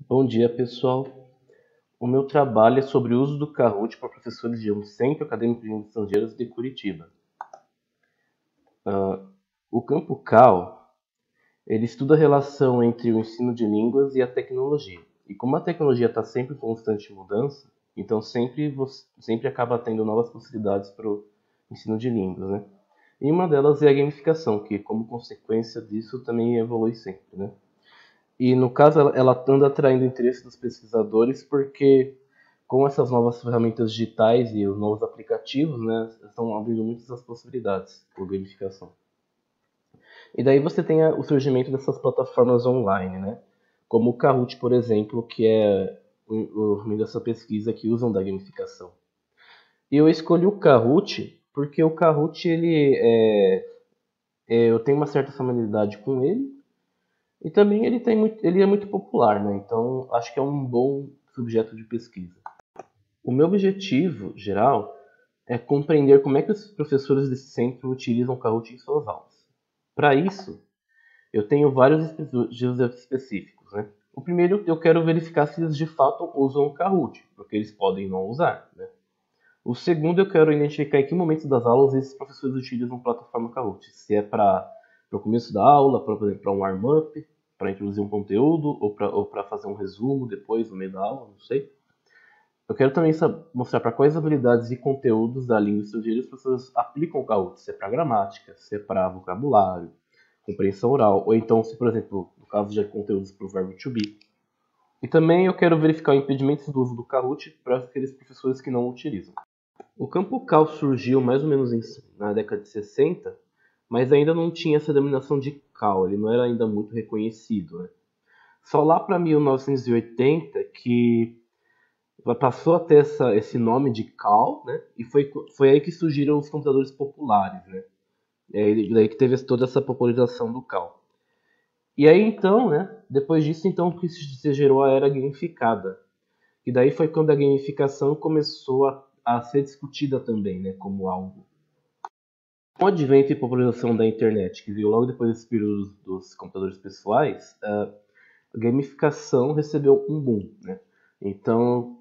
Bom dia, pessoal. O meu trabalho é sobre o uso do Kahoot para professores de um Centro Acadêmico de Línguas Estrangeiras de Curitiba. O campo CAL, ele estuda a relação entre o ensino de línguas e a tecnologia. E como a tecnologia está sempre em constante mudança, então sempre acaba tendo novas possibilidades para o ensino de línguas, né? E uma delas é a gamificação, que como consequência disso também evolui sempre, né? E no caso ela anda atraindo o interesse dos pesquisadores porque com essas novas ferramentas digitais e os novos aplicativos, né, estão abrindo muitas as possibilidades por gamificação. E daí você tem o surgimento dessas plataformas online, né, como o Kahoot, por exemplo, que é o meio dessa pesquisa que usam da gamificação. E eu escolhi o Kahoot porque o Kahoot eu tenho uma certa familiaridade com ele e também ele é muito popular, né? Então acho que é um bom subjeto de pesquisa. O meu objetivo geral é compreender como é que os professores desse centro utilizam o Kahoot em suas aulas. Para isso, eu tenho vários objetivos específicos, né? O primeiro, eu quero verificar se eles de fato usam o Kahoot, porque eles podem não usar, né? O segundo, eu quero identificar em que momentos das aulas esses professores utilizam a plataforma Kahoot. Se é para o começo da aula, para um warm-up, para introduzir um conteúdo, ou para fazer um resumo depois, no meio da aula, não sei. Eu quero também mostrar para quais habilidades e conteúdos da língua estrangeira os professores aplicam o Kahoot. Se é para gramática, se é para vocabulário, compreensão oral, ou então se, por exemplo, no caso de conteúdos para o verbo to be. E também eu quero verificar impedimentos do uso do Kahoot para aqueles professores que não o utilizam. O campo Cal surgiu mais ou menos na década de 60, mas ainda não tinha essa denominação de Cal, ele não era ainda muito reconhecido, né? Só lá para 1980 que passou a ter esse nome de Cal, né? E foi aí que surgiram os computadores populares, né? É daí que teve toda essa popularização do Cal. E aí então, né? Depois disso, então, que se gerou a era gamificada. E daí foi quando a gamificação começou a ser discutida também, né? Como algo. Com o advento e popularização da internet, que veio logo depois desse período dos computadores pessoais, a gamificação recebeu um boom, né? Então,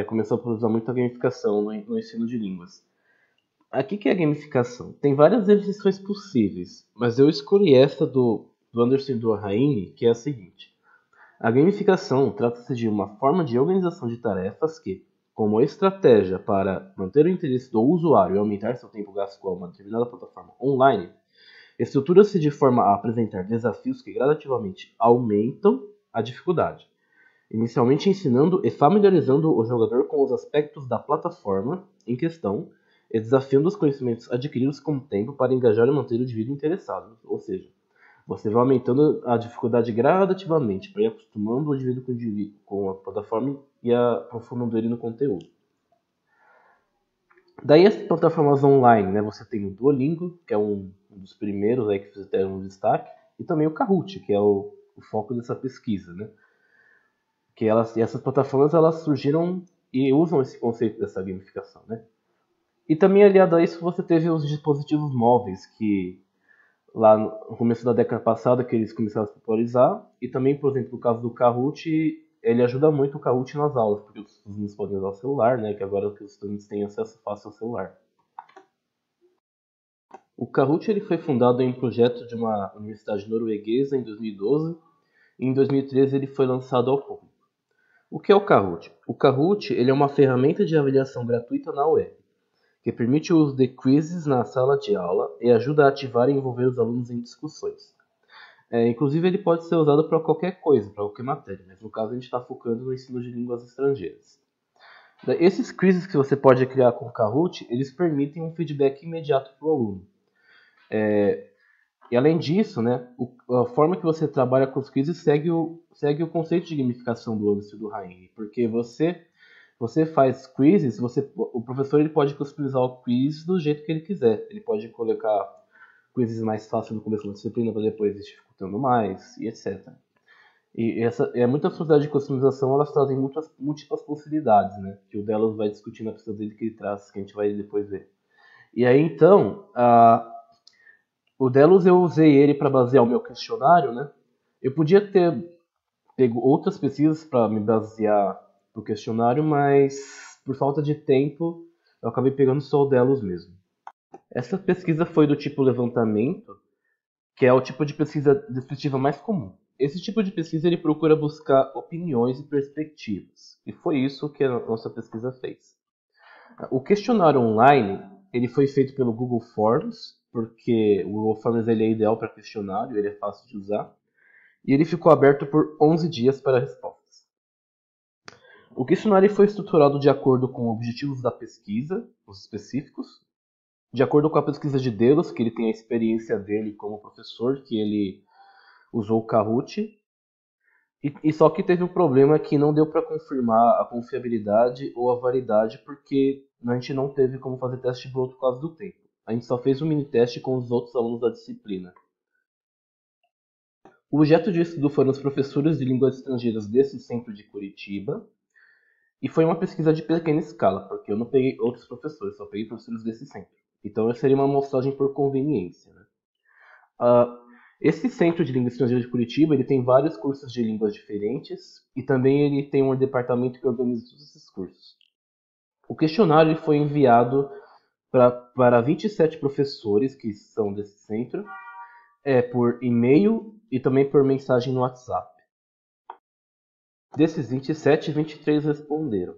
começou a usar muita gamificação no ensino de línguas. Aqui que é a gamificação. Tem várias definições possíveis, mas eu escolhi essa do Anderson Durkheim, que é a seguinte. A gamificação trata-se de uma forma de organização de tarefas que, como estratégia para manter o interesse do usuário e aumentar seu tempo gasto com uma determinada plataforma online, estrutura-se de forma a apresentar desafios que gradativamente aumentam a dificuldade, inicialmente ensinando e familiarizando o jogador com os aspectos da plataforma em questão e desafiando os conhecimentos adquiridos com o tempo para engajar e manter o indivíduo interessado. Ou seja, você vai aumentando a dificuldade gradativamente para ir acostumando o indivíduo com a plataforma e aprofundando ele no conteúdo. Daí as plataformas online, né? Você tem o Duolingo, que é um dos primeiros aí que fizeram um destaque, e também o Kahoot, que é o foco dessa pesquisa, né? E essas plataformas elas surgiram e usam esse conceito dessa gamificação, né? E também aliado a isso você teve os dispositivos móveis que lá no começo da década passada que eles começaram a se popularizar e também, por exemplo, no caso do Kahoot, ele ajuda muito o Kahoot nas aulas, porque os alunos podem usar o celular, né? Que agora que os estudantes têm acesso fácil ao celular. O Kahoot ele foi fundado em um projeto de uma universidade norueguesa em 2012 e em 2013 ele foi lançado ao público. O que é o Kahoot? O Kahoot ele é uma ferramenta de avaliação gratuita na web, que permite o uso de quizzes na sala de aula e ajuda a ativar e envolver os alunos em discussões. Inclusive, ele pode ser usado para qualquer coisa, para qualquer matéria, mas no caso a gente está focando no ensino de línguas estrangeiras. Esses quizzes que você pode criar com o Kahoot, eles permitem um feedback imediato para o aluno. E além disso, né, a forma que você trabalha com os quizzes segue o conceito de gamificação do Anderson do Raine, porque você faz quizzes, o professor ele pode customizar o quiz do jeito que ele quiser. Ele pode colocar quizzes mais fáceis no começo da disciplina para depois ir dificultando mais e etc. Muitas possibilidades de customização elas trazem múltiplas possibilidades, né? Que o Delos vai discutir na pesquisa dele que ele traz, que a gente vai depois ver. E aí então, o Delos eu usei ele para basear o meu questionário, né? Eu podia ter pego outras pesquisas para me basear no questionário, mas por falta de tempo eu acabei pegando só o delas mesmo. Essa pesquisa foi do tipo levantamento, que é o tipo de pesquisa descritiva mais comum. Esse tipo de pesquisa ele procura buscar opiniões e perspectivas, e foi isso que a nossa pesquisa fez. O questionário online ele foi feito pelo Google Forms, porque o Google Forms ele é ideal para questionário, ele é fácil de usar, e ele ficou aberto por 11 dias para respostas. O questionário foi estruturado de acordo com objetivos da pesquisa, os específicos, de acordo com a pesquisa de Delos, que ele tem a experiência dele como professor, que ele usou o Kahoot, e só que teve um problema que não deu para confirmar a confiabilidade ou a validade, porque a gente não teve como fazer teste bruto por causa do tempo. A gente só fez um mini teste com os outros alunos da disciplina. O objeto de estudo foram os professores de línguas estrangeiras desse centro de Curitiba, e foi uma pesquisa de pequena escala, porque eu não peguei outros professores, só peguei professores desse centro. Então seria uma amostragem por conveniência, né? Esse Centro de Língua Estrangeira de Curitiba ele tem vários cursos de línguas diferentes e também ele tem um departamento que organiza todos esses cursos. O questionário foi enviado para 27 professores que são desse centro, por e-mail e também por mensagem no WhatsApp. Desses 27, 23 responderam.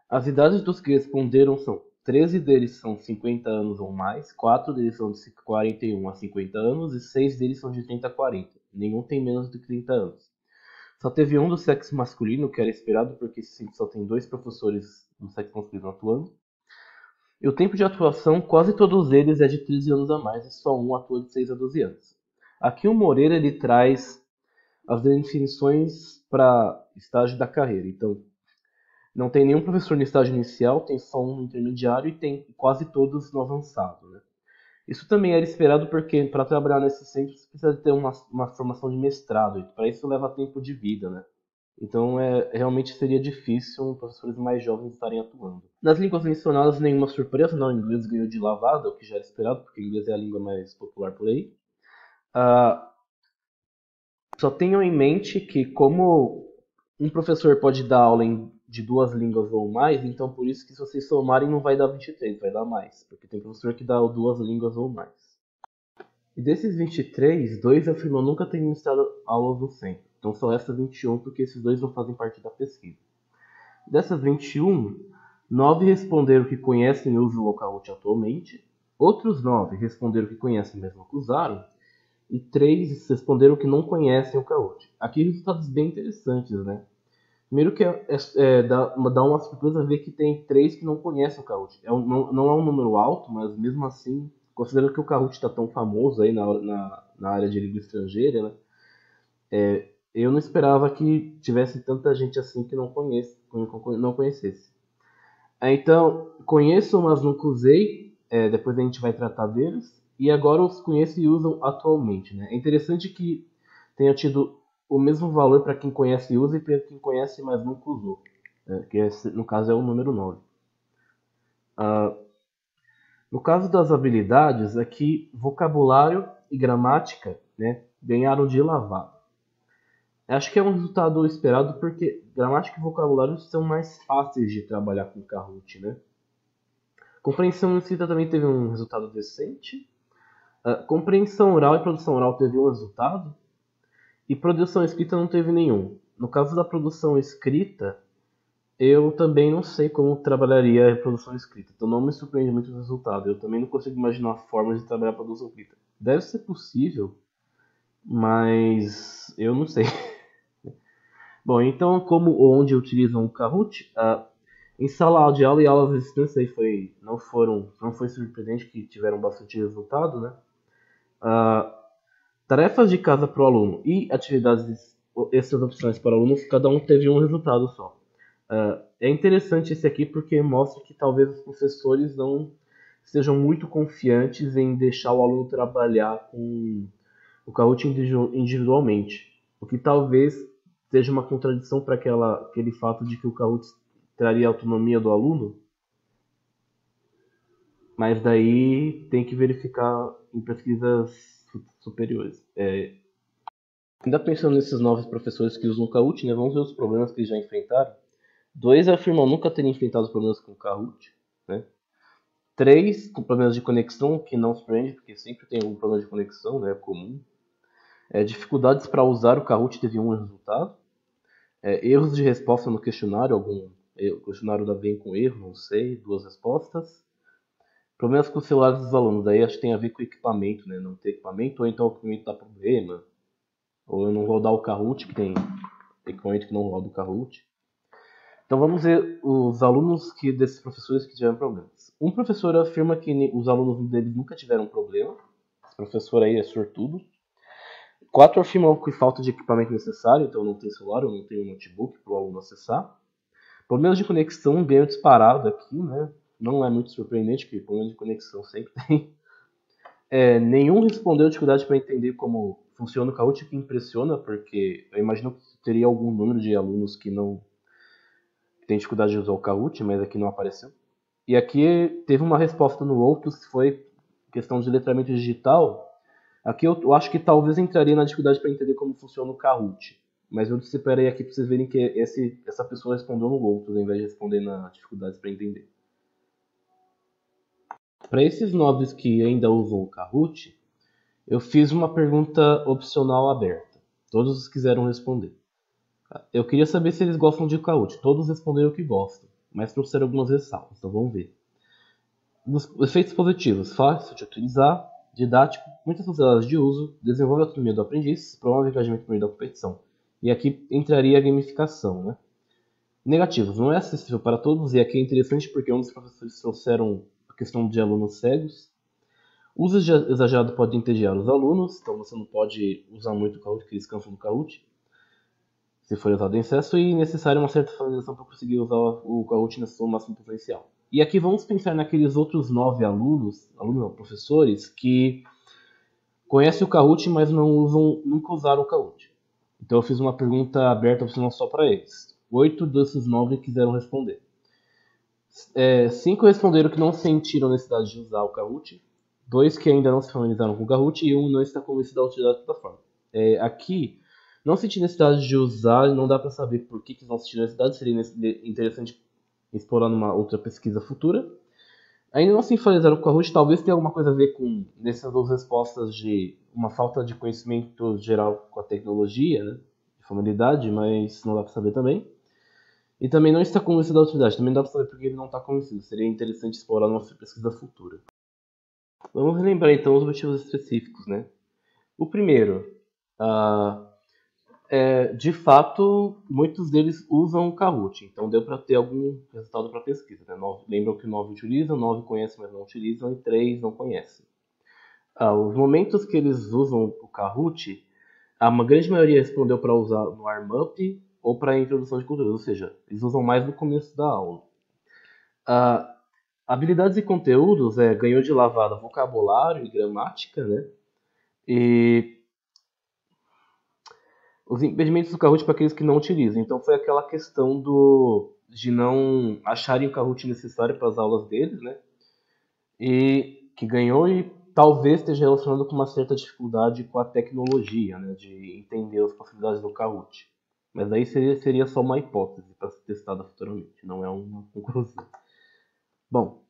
As idades dos que responderam são 13 deles são 50 anos ou mais, 4 deles são de 41 a 50 anos e 6 deles são de 30 a 40. Nenhum tem menos de 30 anos. Só teve um do sexo masculino, que era esperado porque só tem 2 professores do sexo masculino atuando. E o tempo de atuação, quase todos eles é de 13 anos a mais e só um atua de 6 a 12 anos. Aqui o Moreira ele traz as definições para estágio da carreira. Então, não tem nenhum professor no estágio inicial, tem só um no intermediário e tem quase todos no avançado, né? Isso também era esperado porque para trabalhar nesse centro você precisa ter uma formação de mestrado, e para isso leva tempo de vida, né? Então realmente seria difícil professores mais jovens estarem atuando. Nas línguas mencionadas, nenhuma surpresa, não, o inglês ganhou de lavada, o que já era esperado, porque o inglês é a língua mais popular por aí. Só tenham em mente que como um professor pode dar aula de 2 línguas ou mais, então por isso que se vocês somarem não vai dar 23, vai dar mais, porque tem professor que dá 2 línguas ou mais. E desses 23, 2 afirmam nunca ter ministrado aulas no centro, então só resta 21 porque esses 2 não fazem parte da pesquisa. Dessas 21, 9 responderam que conhecem e usam o Kahoot atualmente, outros 9 responderam que conhecem, mas não usaram, e 3 responderam que não conhecem o Kahoot. Aqui resultados bem interessantes, né? Primeiro que dá uma surpresa ver que tem 3 que não conhecem o Kahoot. Não é um número alto, mas mesmo assim, considerando que o Kahoot está tão famoso aí na área de língua estrangeira, né? Eu não esperava que tivesse tanta gente assim que não conhecesse. Então, conheço, mas nunca usei. Depois a gente vai tratar deles. E agora os conheço e usam atualmente, né? É interessante que tenha tido o mesmo valor para quem conhece e usa e para quem conhece, mas nunca usou. Que no caso é o número 9. No caso das habilidades, aqui vocabulário e gramática, né, ganharam de lavada. Acho que é um resultado esperado porque gramática e vocabulário são mais fáceis de trabalhar com Kahoot, né? Compreensão escrita também teve um resultado decente. Compreensão oral e produção oral teve um resultado. E produção escrita não teve nenhum. No caso da produção escrita, eu também não sei como trabalharia a produção escrita. Então não me surpreende muito o resultado. Eu também não consigo imaginar formas de trabalhar a produção escrita. Deve ser possível, mas eu não sei. Bom, então como onde utilizam o Kahoot, em sala de aula e aulas à distância aí não foi surpreendente que tiveram bastante resultado, né? Tarefas de casa para o aluno e atividades extras opcionais para o aluno, cada um teve um resultado só. É interessante esse aqui porque mostra que talvez os professores não sejam muito confiantes em deixar o aluno trabalhar com o Kahoot individualmente, o que talvez seja uma contradição para aquele fato de que o Kahoot traria a autonomia do aluno, mas daí tem que verificar em pesquisas superiores. Ainda pensando nesses novos professores que usam o Kahoot, né, vamos ver os problemas que eles já enfrentaram. 2 afirmam nunca terem enfrentado os problemas com o Kahoot. Né? 3 com problemas de conexão, que não surpreende, porque sempre tem algum problema de conexão, né, é comum. Dificuldades para usar o Kahoot teve um resultado. Erros de resposta no questionário, o questionário da vem com erro, não sei, 2 respostas. Problemas com os celulares dos alunos, aí acho que tem a ver com o equipamento, né, não ter equipamento, ou então o equipamento dá problema, ou eu não rodar o Kahoot, que tem equipamento que não roda o Kahoot. Então vamos ver os alunos desses professores que tiveram problemas. Um professor afirma que os alunos deles nunca tiveram problema. Esse professor aí é sortudo. 4 afirmam que falta de equipamento necessário, então não tem celular ou não tem um notebook para o aluno acessar. Problemas de conexão ganham disparado aqui, né? Não é muito surpreendente, porque problemas de conexão sempre tem. Nenhum respondeu dificuldade para entender como funciona o Kahoot, que impressiona, porque eu imagino que teria algum número de alunos que não tem dificuldade de usar o Kahoot, mas aqui não apareceu. E aqui teve uma resposta no Outros, que foi questão de letramento digital. Aqui eu acho que talvez entraria na dificuldade para entender como funciona o Kahoot. Mas eu separei aqui para vocês verem que essa pessoa respondeu no Outros, ao invés de responder na dificuldade para entender. Para esses novos que ainda usam o Kahoot, eu fiz uma pergunta opcional aberta. Todos quiseram responder. Eu queria saber se eles gostam de Kahoot. Todos responderam que gostam, mas trouxeram algumas ressalvas, então vamos ver. Os efeitos positivos: fácil de utilizar, didático, muitas facilidades de uso, desenvolve a autonomia do aprendiz, promove o engajamento por meio da competição. E aqui entraria a gamificação, né? Negativos: não é acessível para todos, e aqui é interessante porque um dos professores trouxeram a questão de alunos cegos. Uso exagerado pode entediar os alunos, então você não pode usar muito o Kahoot, porque eles cansam do Kahoot, se for usado em excesso, e necessário uma certa finalização para conseguir usar o Kahoot no seu máximo potencial. E aqui vamos pensar naqueles outros 9 professores, que conhecem o Kahoot, mas nunca usaram o Kahoot. Então eu fiz uma pergunta aberta opcional só para eles. 8 desses 9 quiseram responder. 5 responderam que não sentiram necessidade de usar o Kahoot. 2 que ainda não se familiarizaram com o Kahoot e 1 não está convencido da utilidade da plataforma. Aqui, não senti necessidade de usar, não dá para saber por que não sentiram necessidade, seria interessante explorar numa outra pesquisa futura. Ainda não se familiarizaram com o Kahoot, talvez tenha alguma coisa a ver com, nessas 2 respostas, de uma falta de conhecimento geral com a tecnologia, né? De familiaridade, mas não dá para saber também. E também não está convencido da utilidade, também não dá para saber porque ele não está convencido, seria interessante explorar numa pesquisa futura. Vamos relembrar então os objetivos específicos, né? O primeiro, de fato, muitos deles usam o Kahoot, então deu para ter algum resultado para a pesquisa. Né? Lembram que 9 utilizam, 9 conhecem, mas não utilizam, e 3 não conhecem. Os momentos que eles usam o Kahoot, uma grande maioria respondeu para usar no warm-up ou para a introdução de cultura, ou seja, eles usam mais no começo da aula. Habilidades e conteúdos ganhou de lavada vocabulário e gramática, né? E os impedimentos do Kahoot para aqueles que não utilizam. Então foi aquela questão de não acharem o Kahoot necessário para as aulas deles, né? E que ganhou e talvez esteja relacionado com uma certa dificuldade com a tecnologia, né? De entender as possibilidades do Kahoot. Mas aí seria só uma hipótese para ser testada futuramente, não é uma conclusão. Bom,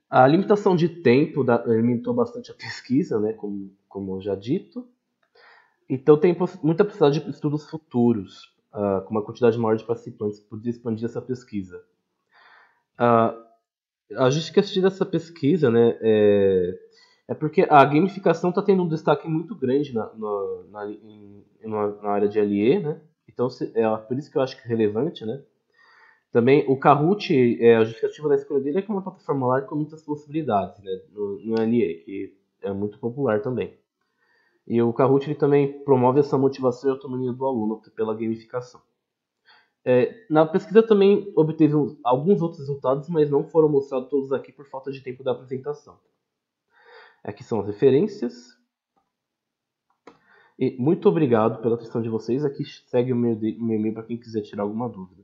a limitação de tempo limitou bastante a pesquisa, né? Como já dito. Então tem muita possibilidade de estudos futuros, com uma quantidade maior de participantes, que podia expandir essa pesquisa. A justificativa dessa pesquisa, né, é porque a gamificação está tendo um destaque muito grande na área de LE, né? Então é por isso que eu acho que é relevante, né? Também o Kahoot, a justificativa da escolha dele é que é uma plataforma online com muitas possibilidades, né, no LE, que é muito popular também. E o Kahoot ele também promove essa motivação e autonomia do aluno pela gamificação. Na pesquisa também obteve alguns outros resultados, mas não foram mostrados todos aqui por falta de tempo da apresentação. Aqui são as referências. E muito obrigado pela atenção de vocês. Aqui segue o meu e-mail para quem quiser tirar alguma dúvida.